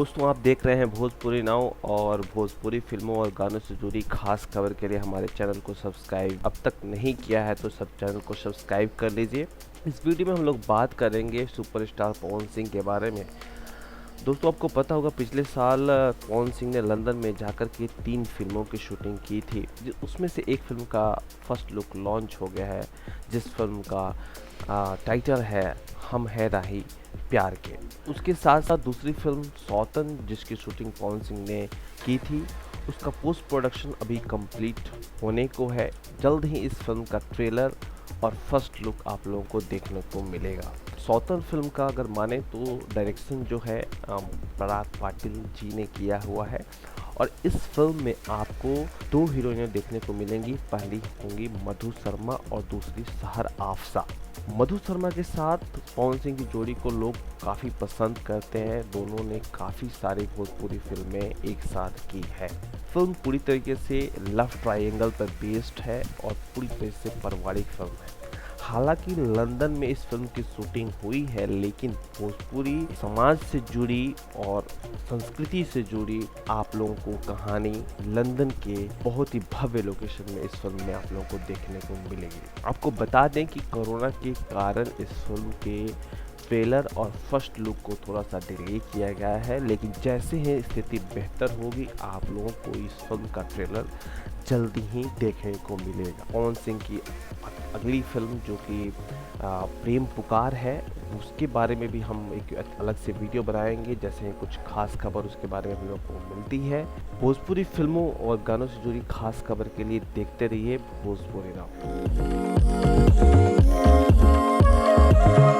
दोस्तों, आप देख रहे हैं भोजपुरी नाउ और भोजपुरी फिल्मों और गानों से जुड़ी खास खबर के लिए हमारे चैनल को सब्सक्राइब अब तक नहीं किया है तो सब चैनल को सब्सक्राइब कर लीजिए। इस वीडियो में हम लोग बात करेंगे सुपरस्टार पवन सिंह के बारे में। दोस्तों, आपको पता होगा पिछले साल पवन सिंह ने लंदन में जाकर के 3 फिल्मों की शूटिंग की थी। उसमें से एक फिल्म का फर्स्ट लुक लॉन्च हो गया है, जिस फिल्म का टाइटल है हम है राही प्यार के। उसके साथ साथ दूसरी फिल्म सौतन, जिसकी शूटिंग पवन सिंह ने की थी, उसका पोस्ट प्रोडक्शन अभी कंप्लीट होने को है। जल्द ही इस फिल्म का ट्रेलर और फर्स्ट लुक आप लोगों को देखने को मिलेगा। सौतन फिल्म का अगर माने तो डायरेक्शन जो है पराग पाटिल जी ने किया हुआ है और इस फिल्म में आपको 2 हीरोइनें देखने को मिलेंगी। पहली होंगी मधु शर्मा और दूसरी सहर आफसा। मधु शर्मा के साथ पवन सिंह की जोड़ी को लोग काफ़ी पसंद करते हैं। दोनों ने काफ़ी सारी भोजपुरी फिल्में एक साथ की है। फिल्म पूरी तरीके से लव ट्रायंगल पर बेस्ड है और पूरी तरह से पारिवारिक फिल्म है। हालांकि लंदन में इस फिल्म की शूटिंग हुई है, लेकिन भोजपुरी समाज से जुड़ी और संस्कृति से जुड़ी आप लोगों को कहानी लंदन के बहुत ही भव्य लोकेशन में इस फिल्म में आप लोगों को देखने को मिलेगी। आपको बता दें कि कोरोना के कारण इस फिल्म के ट्रेलर और फर्स्ट लुक को थोड़ा सा डिले किया गया है, लेकिन जैसे ही स्थिति बेहतर होगी आप लोगों को इस फिल्म का ट्रेलर जल्दी ही देखने को मिलेगा। पवन सिंह की अगली फिल्म जो कि प्रेम पुकार है, उसके बारे में भी हम एक अलग से वीडियो बनाएंगे। जैसे कुछ खास खबर उसके बारे में हम लोग को मिलती है। भोजपुरी फिल्मों और गानों से जुड़ी खास खबर के लिए देखते रहिए भोजपुरी नाउ।